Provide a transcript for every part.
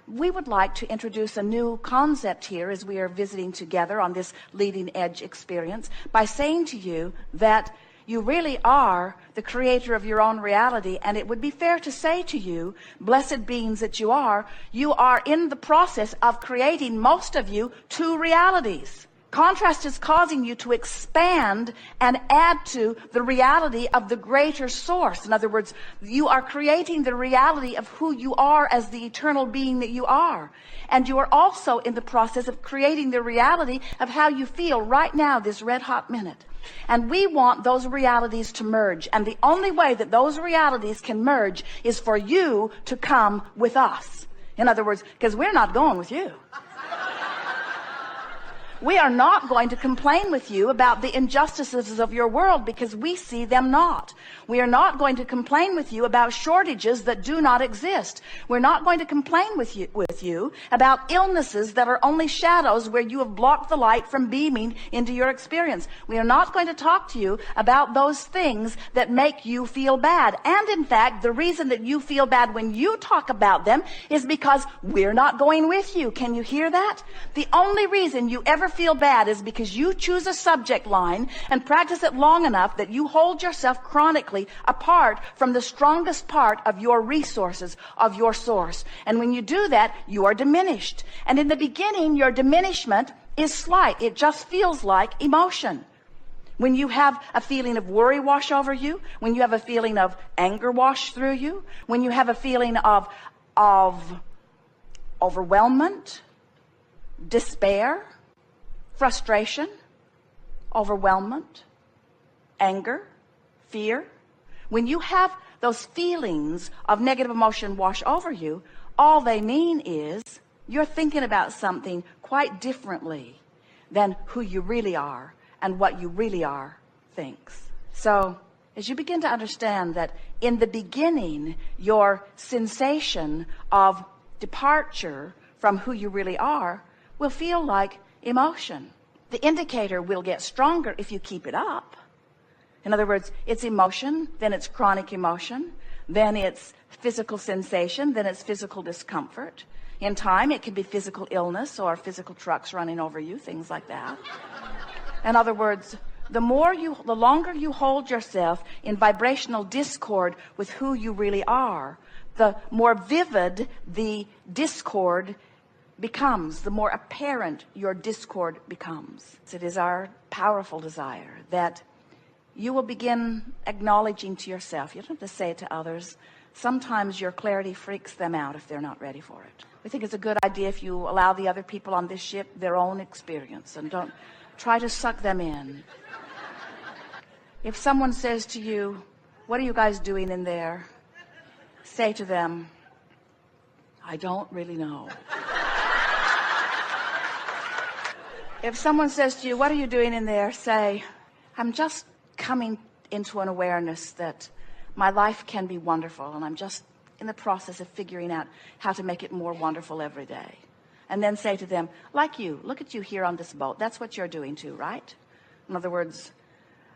we would like to introduce a new concept here as we are visiting together on this leading edge experience by saying to you that you really are the creator of your own reality. And it would be fair to say to you, blessed beings that you are in the process of creating, most of you, two realities. Contrast is causing you to expand and add to the reality of the greater source. In other words, you are creating the reality of who you are as the eternal being that you are. And you are also in the process of creating the reality of how you feel right now, this red hot minute. And we want those realities to merge. And the only way that those realities can merge is for you to come with us. In other words, because we're not going with you. We are not going to complain with you about the injustices of your world because we see them not. We are not going to complain with you about shortages that do not exist. We're not going to complain with you about illnesses that are only shadows where you have blocked the light from beaming into your experience. We are not going to talk to you about those things that make you feel bad. And in fact, the reason that you feel bad when you talk about them is because we're not going with you. Can you hear that? The only reason you ever feel bad is because you choose a subject line and practice it long enough that you hold yourself chronically apart from the strongest part of your resources, of your source. And when you do that, you are diminished. And in the beginning, your diminishment is slight. It just feels like emotion. When you have a feeling of worry wash over you, when you have a feeling of anger wash through you, when you have a feeling of overwhelmment, despair, frustration, overwhelmment, anger, fear. When you have those feelings of negative emotion wash over you, all they mean is you're thinking about something quite differently than who you really are and what you really are thinks. So as you begin to understand that in the beginning, your sensation of departure from who you really are will feel like emotion. The indicator will get stronger if you keep it up. In other words, it's emotion, then it's chronic emotion, then it's physical sensation, then it's physical discomfort. In time, it can be physical illness or physical trucks running over you, things like that. In other words, the longer you hold yourself in vibrational discord with who you really are, the more vivid the discord becomes, the more apparent your discord becomes. It is our powerful desire that you will begin acknowledging to yourself. You don't have to say it to others. Sometimes your clarity freaks them out if they're not ready for it. We think it's a good idea if you allow the other people on this ship their own experience and don't try to suck them in. If someone says to you, "What are you guys doing in there?" say to them, "I don't really know." If someone says to you, "What are you doing in there?" say, "I'm just coming into an awareness that my life can be wonderful, and I'm just in the process of figuring out how to make it more wonderful every day." And then say to them, "Like you, look at you here on this boat. That's what you're doing too, right?" In other words,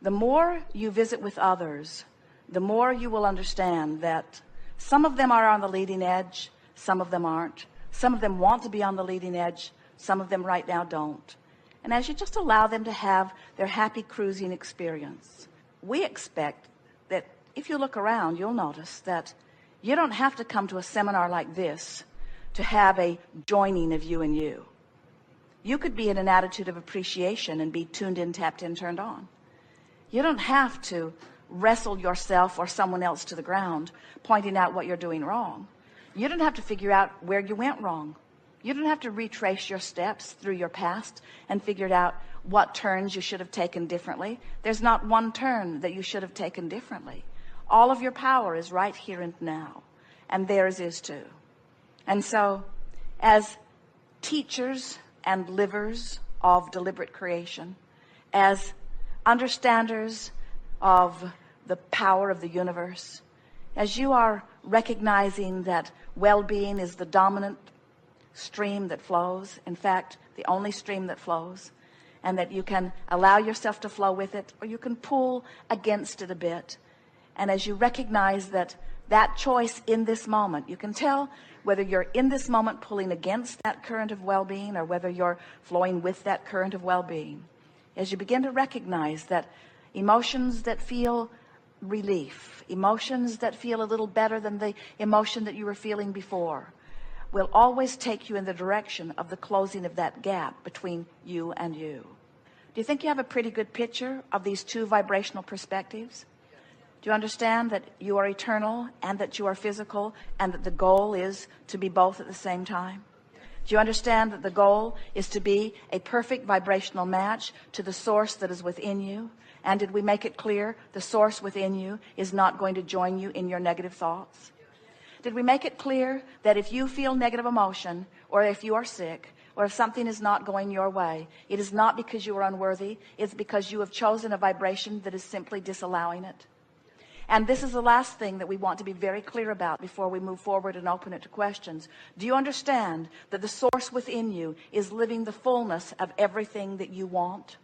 the more you visit with others, the more you will understand that some of them are on the leading edge, some of them aren't. Some of them want to be on the leading edge, some of them right now don't. And as you just allow them to have their happy cruising experience, we expect that if you look around, you'll notice that you don't have to come to a seminar like this to have a joining of you and you. You could be in an attitude of appreciation and be tuned in, tapped in, turned on. You don't have to wrestle yourself or someone else to the ground, pointing out what you're doing wrong. You don't have to figure out where you went wrong. You don't have to retrace your steps through your past and figure out what turns you should have taken differently. There's not one turn that you should have taken differently. All of your power is right here and now, and theirs is too. And so, as teachers and livers of deliberate creation, as understanders of the power of the universe, as you are recognizing that well-being is the dominant stream that flows, in fact, the only stream that flows, and that you can allow yourself to flow with it, or you can pull against it a bit. And as you recognize that choice in this moment, you can tell whether you're in this moment pulling against that current of well-being or whether you're flowing with that current of well-being, as you begin to recognize that emotions that feel relief, emotions that feel a little better than the emotion that you were feeling before, will always take you in the direction of the closing of that gap between you and you. Do you think you have a pretty good picture of these two vibrational perspectives? Do you understand that you are eternal and that you are physical and that the goal is to be both at the same time? Do you understand that the goal is to be a perfect vibrational match to the source that is within you? And did we make it clear the source within you is not going to join you in your negative thoughts? Did we make it clear that if you feel negative emotion, or if you are sick, or if something is not going your way, it is not because you are unworthy, it's because you have chosen a vibration that is simply disallowing it? And this is the last thing that we want to be very clear about before we move forward and open it to questions. Do you understand that the source within you is living the fullness of everything that you want?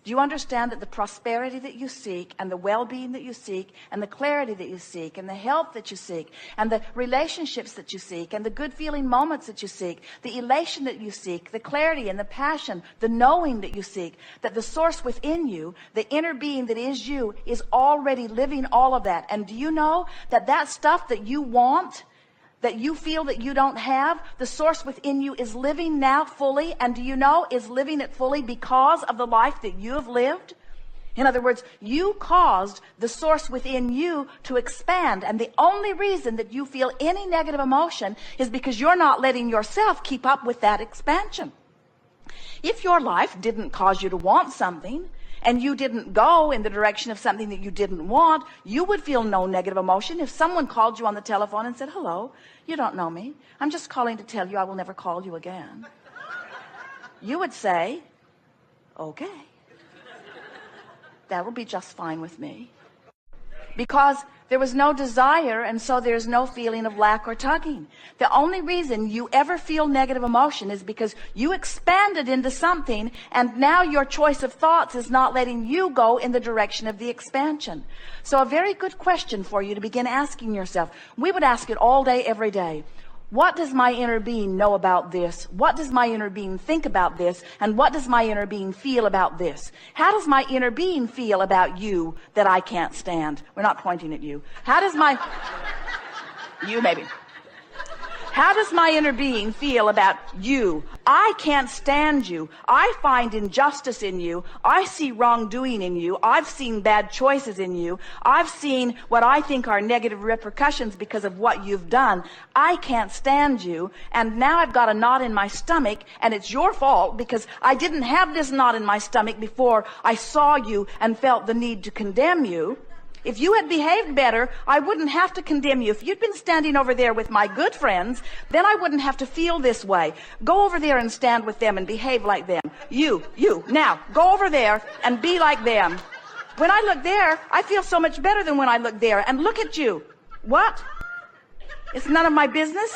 Do you understand that the prosperity that you seek and the well-being that you seek and the clarity that you seek and the health that you seek and the relationships that you seek and the good feeling moments that you seek, the elation that you seek, the clarity and the passion, the knowing that you seek, that the source within you, the inner being that is you, is already living all of that? And do you know that that stuff that you want, that you feel that you don't have, the source within you is living now fully? And do you know is living it fully because of the life that you have lived? In other words, you caused the source within you to expand, and the only reason that you feel any negative emotion is because you're not letting yourself keep up with that expansion. If your life didn't cause you to want something, and you didn't go in the direction of something that you didn't want, you would feel no negative emotion. If someone called you on the telephone and said, hello, you don't know me, I'm just calling to tell you I will never call you again, you would say, okay, that will be just fine with me. Because there was no desire, and so there's no feeling of lack or tugging. The only reason you ever feel negative emotion is because you expanded into something, and now your choice of thoughts is not letting you go in the direction of the expansion. So a very good question for you to begin asking yourself. We would ask it all day, every day. What does my inner being know about this? What does my inner being think about this? And what does my inner being feel about this? How does my inner being feel about you that I can't stand? We're not pointing at you. How does my... You maybe. How does my inner being feel about you? I can't stand you. I find injustice in you. I see wrongdoing in you. I've seen bad choices in you. I've seen what I think are negative repercussions because of what you've done. I can't stand you. And now I've got a knot in my stomach, and it's your fault because I didn't have this knot in my stomach before I saw you and felt the need to condemn you. If you had behaved better, I wouldn't have to condemn you. If you'd been standing over there with my good friends, then I wouldn't have to feel this way. Go over there and stand with them and behave like them. You, now, go over there and be like them. When I look there, I feel so much better than when I look there. And look at you. What? It's none of my business?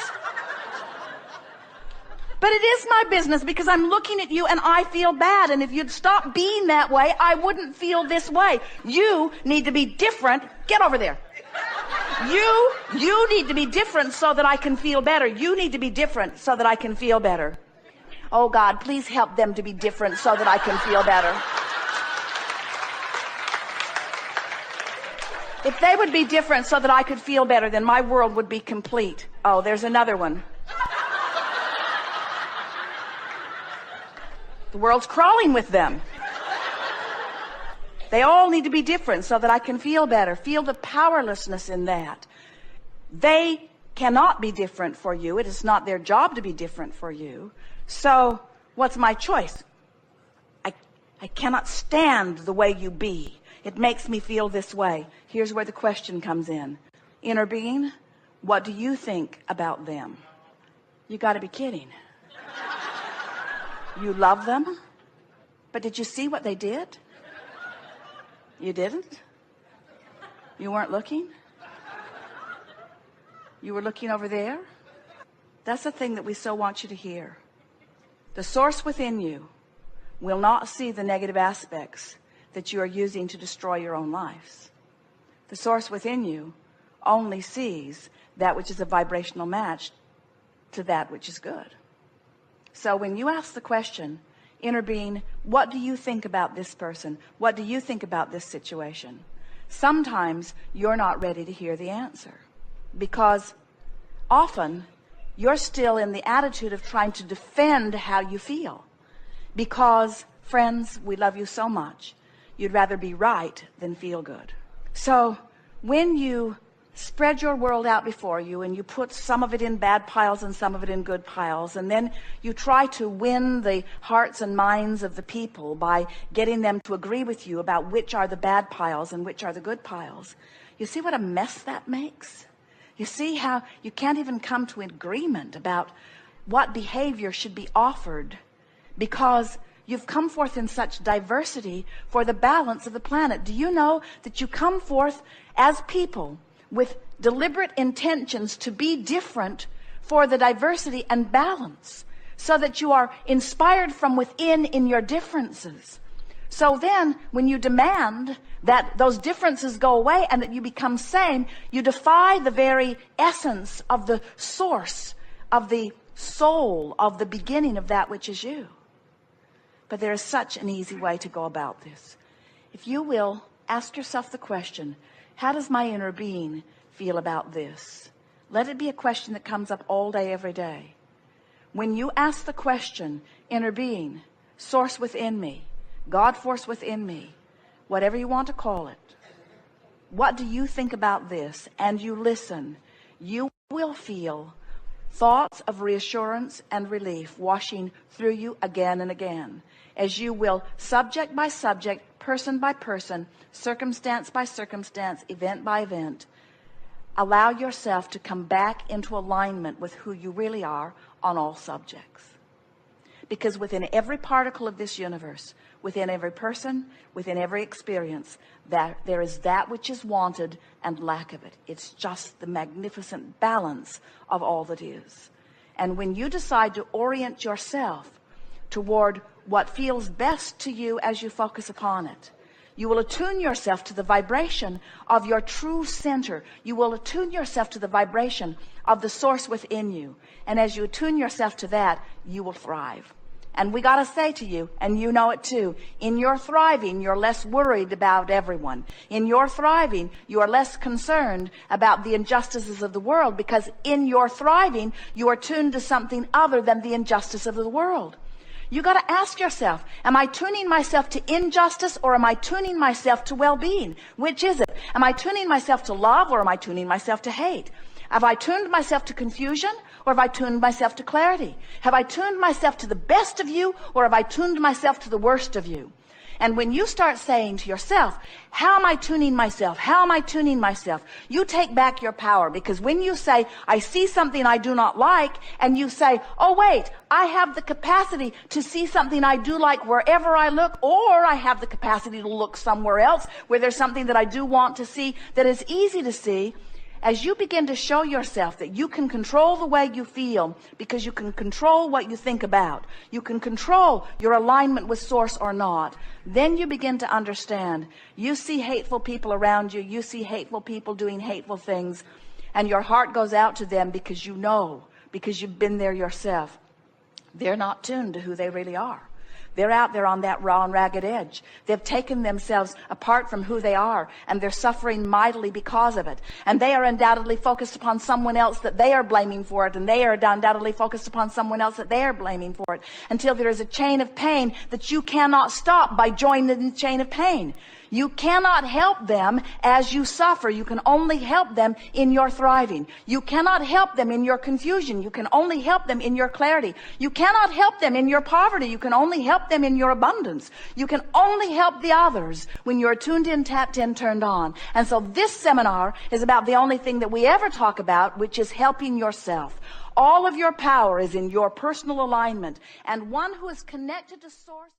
But it is my business because I'm looking at you and I feel bad. And if you'd stop being that way, I wouldn't feel this way. You need to be different. Get over there. You need to be different so that I can feel better. You need to be different so that I can feel better. Oh God, please help them to be different so that I can feel better. If they would be different so that I could feel better, then my world would be complete. Oh, there's another one. The world's crawling with them. They all need to be different so that I can feel better. Feel the powerlessness in that. They cannot be different for you. It is not their job to be different for you. So what's my choice? I cannot stand the way you be. It makes me feel this way. Here's where the question comes in. Inner being, what do you think about them? You got to be kidding. You love them, but did you see what they did? You didn't? You weren't looking? You were looking over there? That's the thing that we so want you to hear. The source within you will not see the negative aspects that you are using to destroy your own lives. The source within you only sees that which is a vibrational match to that which is good. So when you ask the question, inner being, what do you think about this person? What do you think about this situation? Sometimes you're not ready to hear the answer, because often you're still in the attitude of trying to defend how you feel. Because, friends, we love you so much, you'd rather be right than feel good. So when you spread your world out before you and you put some of it in bad piles and some of it in good piles, and then you try to win the hearts and minds of the people by getting them to agree with you about which are the bad piles and which are the good piles, you see what a mess that makes? You see how you can't even come to an agreement about what behavior should be offered, because you've come forth in such diversity for the balance of the planet. Do you know that you come forth as people with deliberate intentions to be different for the diversity and balance, so that you are inspired from within in your differences? So then when you demand that those differences go away and that you become same, you defy the very essence of the source, of the soul, of the beginning of that which is you. But there is such an easy way to go about this. If you will, ask yourself the question, how does my inner being feel about this? Let it be a question that comes up all day, every day. When you ask the question, inner being, source within me, God force within me, whatever you want to call it, what do you think about this? And you listen, you will feel thoughts of reassurance and relief washing through you again and again, as you will, subject by subject, person by person, circumstance by circumstance, event by event, allow yourself to come back into alignment with who you really are on all subjects. Because within every particle of this universe, within every person, within every experience, that there is that which is wanted and lack of it. It's just the magnificent balance of all that is. And when you decide to orient yourself toward what feels best to you as you focus upon it, you will attune yourself to the vibration of your true center. You will attune yourself to the vibration of the source within you. And as you attune yourself to that, you will thrive. And we got to say to you, and you know it too, in your thriving, you're less worried about everyone. In your thriving, you are less concerned about the injustices of the world, because in your thriving, you are tuned to something other than the injustice of the world. You got to ask yourself, am I tuning myself to injustice, or am I tuning myself to well-being? Which is it? Am I tuning myself to love, or am I tuning myself to hate? Have I tuned myself to confusion, or have I tuned myself to clarity? Have I tuned myself to the best of you, or have I tuned myself to the worst of you? And when you start saying to yourself, how am I tuning myself? How am I tuning myself? You take back your power, because when you say, I see something I do not like, and you say, oh wait, I have the capacity to see something I do like wherever I look, or I have the capacity to look somewhere else where there's something that I do want to see that is easy to see. As you begin to show yourself that you can control the way you feel, because you can control what you think about, you can control your alignment with source or not, then you begin to understand. You see hateful people around you, you see hateful people doing hateful things, and your heart goes out to them because you know, because you've been there yourself. They're not tuned to who they really are. They're out there on that raw and ragged edge. They've taken themselves apart from who they are, and they're suffering mightily because of it. And they are undoubtedly focused upon someone else that they are blaming for it, and they are undoubtedly focused upon someone else that they are blaming for it, until there is a chain of pain that you cannot stop by joining the chain of pain. You cannot help them as you suffer. You can only help them in your thriving. You cannot help them in your confusion. You can only help them in your clarity. You cannot help them in your poverty. You can only help them in your abundance. You can only help the others when you're tuned in, tapped in, turned on. And so this seminar is about the only thing that we ever talk about, which is helping yourself. All of your power is in your personal alignment. And one who is connected to source